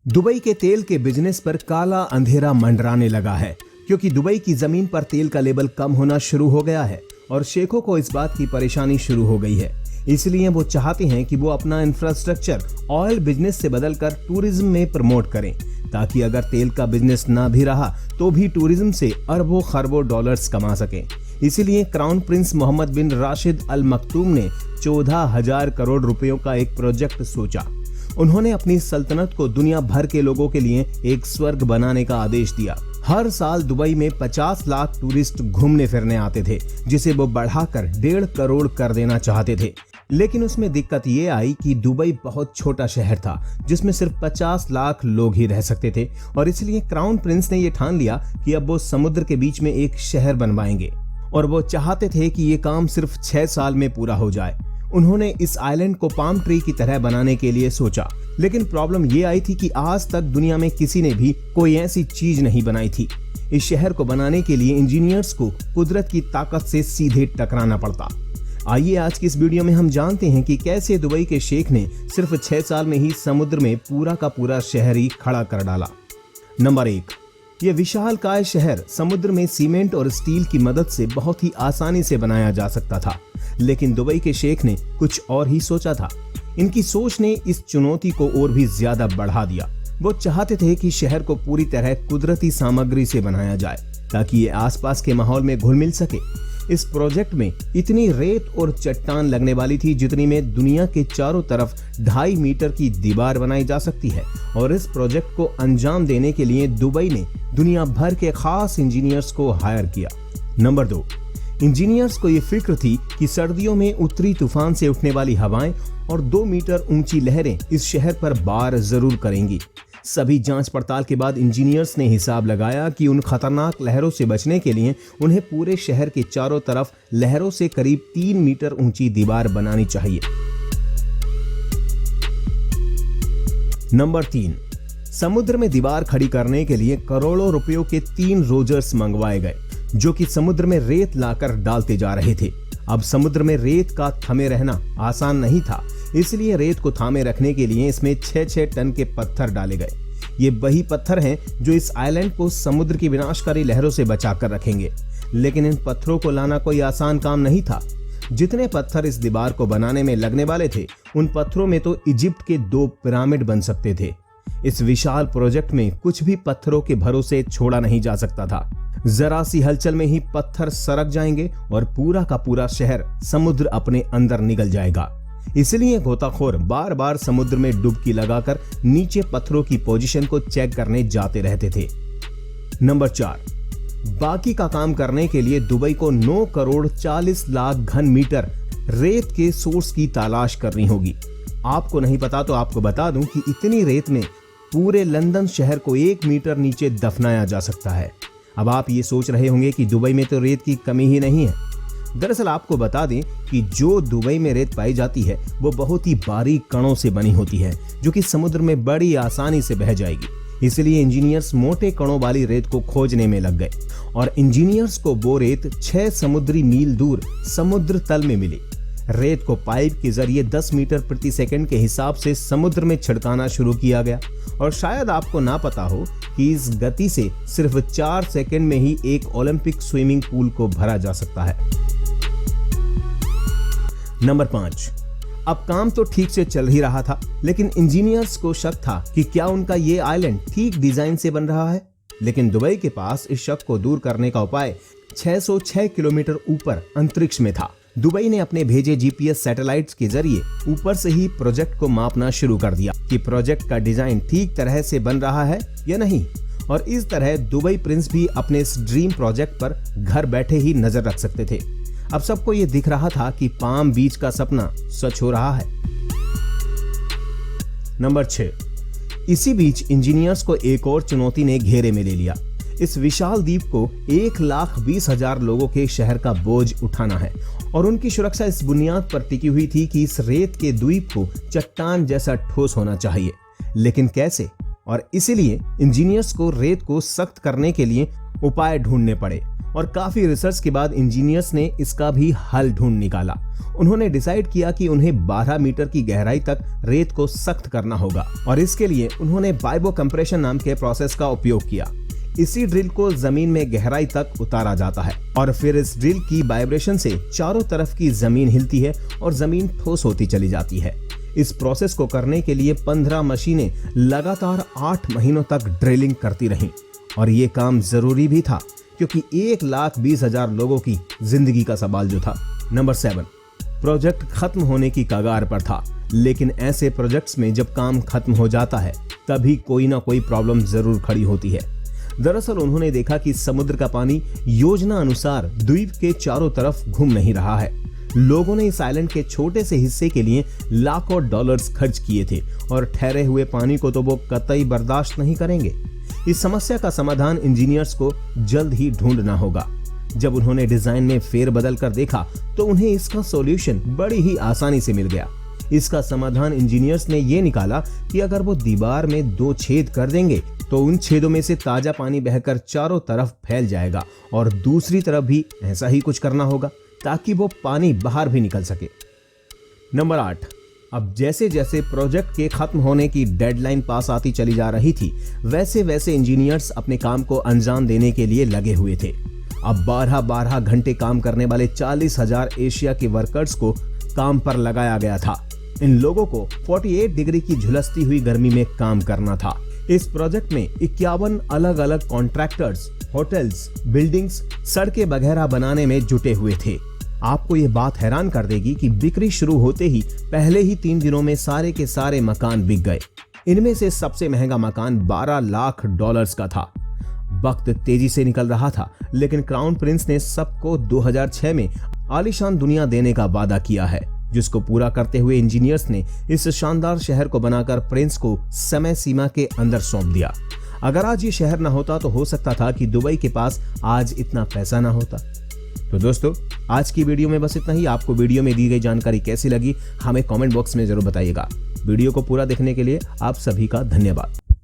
Dubai के तेल के बिजनेस पर काला अंधेरा मंडराने लगा है क्योंकि दुबई की जमीन पर तेल का लेवल कम होना शुरू हो गया है और शेखों को इस बात की परेशानी शुरू हो गई है। इसलिए वो चाहते हैं कि वो अपना इंफ्रास्ट्रक्चर ऑयल बिजनेस से बदलकर टूरिज्म में प्रमोट करें, ताकि अगर तेल का बिजनेस ना भी रहा तो भी टूरिज्म से अरबों खरबों डॉलर्स कमा सकें। इसीलिए क्राउन प्रिंस मोहम्मद बिन राशिद अल मक्तूम ने 14,000 करोड़ रुपयों का एक प्रोजेक्ट सोचा। उन्होंने अपनी सल्तनत को दुनिया भर के लोगों के लिए एक स्वर्ग बनाने का आदेश दिया। हर साल दुबई में 50 लाख टूरिस्ट घूमने फिरने आते थे, जिसे वो बढ़ाकर 1.5 करोड़ कर देना चाहते थे। लेकिन उसमें दिक्कत ये आई कि दुबई बहुत छोटा शहर था जिसमें सिर्फ 50 लाख लोग ही रह सकते थे, और इसलिए क्राउन प्रिंस ने ये ठान लिया कि अब वो समुद्र के बीच में एक शहर बनवाएंगे और वो चाहते थे कि ये काम सिर्फ 6 साल में पूरा हो जाए। उन्होंने इस आइलैंड को पाम ट्री की तरह बनाने के लिए सोचा, लेकिन प्रॉब्लम ये आई थी कि आज तक दुनिया में किसी ने भी कोई ऐसी चीज नहीं बनाई थी। इस शहर को बनाने के लिए इंजीनियर्स को कुदरत की ताकत से सीधे टकराना पड़ता। आइए आज की इस वीडियो में हम जानते हैं कि कैसे दुबई के शेख ने सिर्फ 6 साल में ही समुद्र में पूरा का पूरा शहर ही खड़ा कर डाला। नंबर 1, ये विशालकाय शहर समुद्र में सीमेंट और स्टील की मदद से बहुत ही आसानी से बनाया जा सकता था, लेकिन दुबई के शेख ने कुछ और ही सोचा था। इनकी सोच ने इस चुनौती को और भी ज्यादा बढ़ा दिया। वो चाहते थे कि शहर को पूरी तरह कुदरती सामग्री से बनाया जाए ताकि ये आसपास के माहौल में घुल मिल सके। इस प्रोजेक्ट में इतनी रेत और चट्टान लगने वाली थी जितनी में दुनिया के चारों तरफ 2.5 मीटर की दीवार बनाई जा सकती है, और इस प्रोजेक्ट को अंजाम देने के लिए दुबई ने दुनिया भर के खास इंजीनियर्स को हायर किया। नंबर 2, इंजीनियर्स को ये फिक्र थी कि सर्दियों में उत्तरी तूफान से उठने वाली हवाएं और 2 मीटर ऊंची लहरें इस शहर पर वार जरूर करेंगी। सभी जांच पड़ताल के बाद इंजीनियर्स ने हिसाब लगाया कि उन खतरनाक लहरों से बचने के लिए उन्हें पूरे शहर के चारों तरफ लहरों से करीब 3 मीटर ऊंची दीवार बनानी चाहिए। नंबर 3, समुद्र में दीवार खड़ी करने के लिए करोड़ों रुपयों के 3 रोजर्स मंगवाए गए, जो कि समुद्र में रेत लाकर डालते जा रहे थे। अब समुद्र में रेत का थमे रहना आसान नहीं था, इसलिए रेत को थामे रखने के लिए इसमें 6-6 टन के पत्थर डाले गए। ये वही पत्थर हैं जो इस आइलैंड को समुद्र की विनाशकारी लहरों से बचाकर रखेंगे। लेकिन इन पत्थरों को लाना कोई आसान काम नहीं था। जितने पत्थर इस दीवार को बनाने में लगने वाले थे, उन पत्थरों में तो इजिप्ट के 2 पिरामिड बन सकते थे। इस विशाल प्रोजेक्ट में कुछ भी पत्थरों के भरोसे छोड़ा नहीं जा सकता था। जरा सी हलचल में ही पत्थर सरक जाएंगे और पूरा का पूरा शहर समुद्र अपने अंदर निगल जाएगा। इसलिए गोताखोर बार बार समुद्र में डुबकी लगाकर नीचे पत्थरों की पोजीशन को चेक करने जाते रहते थे। नंबर 4, बाकी का काम करने के लिए दुबई को 9 करोड़ 40 लाख घन मीटर रेत के सोर्स की तलाश करनी होगी। आपको नहीं पता तो आपको बता दूं कि इतनी रेत में पूरे लंदन शहर को 1 मीटर नीचे दफनाया जा सकता है। अब आप ये सोच रहे होंगे कि दुबई में तो रेत की कमी ही नहीं है। दरअसल आपको बता दें कि जो दुबई में रेत पाई जाती है वो बहुत ही बारीक कणों से बनी होती है, जो कि समुद्र में बड़ी आसानी से बह जाएगी। इसलिए इंजीनियर्स मोटे कणों वाली रेत को खोजने में लग गए और इंजीनियर्स को वो रेत 6 समुद्री मील दूर समुद्र तल में मिली। रेत को पाइप के जरिए 10 मीटर प्रति सेकंड के हिसाब से समुद्र में छिड़काना शुरू किया गया, और शायद आपको ना पता हो कि इस गति से सिर्फ 4 सेकंड में ही एक ओलंपिक स्विमिंग पूल को भरा जा सकता है। नंबर 5, अब काम तो ठीक से चल ही रहा था, लेकिन इंजीनियर्स को शक था कि क्या उनका ये आइलैंड ठीक डिजाइन से बन रहा है। लेकिन दुबई के पास इस शक को दूर करने का उपाय 606 किलोमीटर ऊपर अंतरिक्ष में था। दुबई ने अपने भेजे जीपीएस सैटेलाइट्स के जरिए ऊपर से ही प्रोजेक्ट को मापना शुरू कर दिया कि प्रोजेक्ट का डिजाइन ठीक तरह से बन रहा है या नहीं, और इस तरह दुबई प्रिंस भी अपने इस ड्रीम प्रोजेक्ट पर घर बैठे ही नजर रख सकते थे। अब सबको ये दिख रहा था कि पाम बीच का सपना सच हो रहा है। नंबर 6, इसी बीच इंजीनियर्स को एक और चुनौती ने घेरे में ले लिया। इस विशाल द्वीप को 1,20,000 लोगों के शहर का बोझ उठाना है, और उनकी सुरक्षा इस बुनियाद पर टिकी हुई थी कि इस रेत के द्वीप को चट्टान जैसा ठोस होना चाहिए। लेकिन कैसे? और इसीलिए इंजीनियर्स को रेत को सख्त करने के लिए उपाय ढूंढने पड़े और काफी रिसर्च के बाद इंजीनियर्स ने इसका भी हल ढूंढ निकाला। उन्होंने डिसाइड किया कि उन्हें 12 मीटर की गहराई तक रेत को सख्त करना होगा और इसके लिए उन्होंने वाइब्रो कंप्रेशन नाम के प्रोसेस का उपयोग किया। इसी ड्रिल को जमीन में गहराई तक उतारा जाता है और फिर इस ड्रिल की वाइब्रेशन से चारों तरफ की जमीन हिलती है और जमीन ठोस होती चली जाती है। इस प्रोसेस को करने के लिए 15 मशीनें लगातार 8 महीनों तक ड्रिलिंग करती रहीं और ये काम जरूरी भी था क्योंकि 1,20,000 लोगों की जिंदगी का सवाल जो था। नंबर 7, प्रोजेक्ट खत्म होने की कगार पर था, लेकिन ऐसे प्रोजेक्ट्स में जब काम खत्म हो जाता है तभी कोई ना कोई प्रॉब्लम जरूर खड़ी होती है। दरअसल उन्होंने देखा कि समुद्र का पानी योजना अनुसार द्वीप के चारों तरफ घूम नहीं रहा है। लोगों ने इस आइलैंड के छोटे से हिस्से के लिए लाखों डॉलर्स खर्च किए थे और ठहरे हुए पानी को तो वो कतई बर्दाश्त नहीं करेंगे। इस समस्या का समाधान इंजीनियर्स को जल्द ही ढूंढना होगा। जब उन्होंने डिजाइन में फेरबदल कर देखा तो उन्हें इसका सॉल्यूशन बड़ी ही आसानी से मिल गया। इसका समाधान इंजीनियर्स ने ये निकाला कि अगर वो दीवार में 2 छेद कर देंगे तो उन छेदों में से ताजा पानी बहकर चारों तरफ फैल जाएगा और दूसरी तरफ भी ऐसा ही कुछ करना होगा ताकि वो पानी बाहर भी निकल सके। नंबर 8, अब जैसे जैसे प्रोजेक्ट के खत्म होने की डेडलाइन पास आती चली जा रही थी वैसे वैसे इंजीनियर्स अपने काम को अंजाम देने के लिए लगे हुए थे। अब 12 घंटे काम करने वाले 40,000 एशिया के वर्कर्स को काम पर लगाया गया था। इन लोगों को 48 डिग्री की झुलसती हुई गर्मी में काम करना था। इस प्रोजेक्ट में 51 अलग अलग कॉन्ट्रैक्टर्स होटल्स, बिल्डिंग्स, सड़कें वगैरह बनाने में जुटे हुए थे। आपको ये बात हैरान कर देगी कि बिक्री शुरू होते ही पहले ही 3 दिनों में सारे के सारे मकान बिक गए। इनमें से सबसे महंगा मकान $12 लाख का था। वक्त तेजी से निकल रहा था, लेकिन क्राउन प्रिंस ने सबको 2006 में आलीशान दुनिया देने का वादा किया है, जिसको पूरा करते हुए इंजीनियर्स ने इस शानदार शहर को बनाकर प्रिंस को समय सीमा के अंदर सौंप दिया। अगर आज ये शहर ना होता तो हो सकता था कि दुबई के पास आज इतना पैसा ना होता। तो दोस्तों, आज की वीडियो में बस इतना ही। आपको वीडियो में दी गई जानकारी कैसी लगी हमें कमेंट बॉक्स में जरूर बताइएगा। वीडियो को पूरा देखने के लिए आप सभी का धन्यवाद।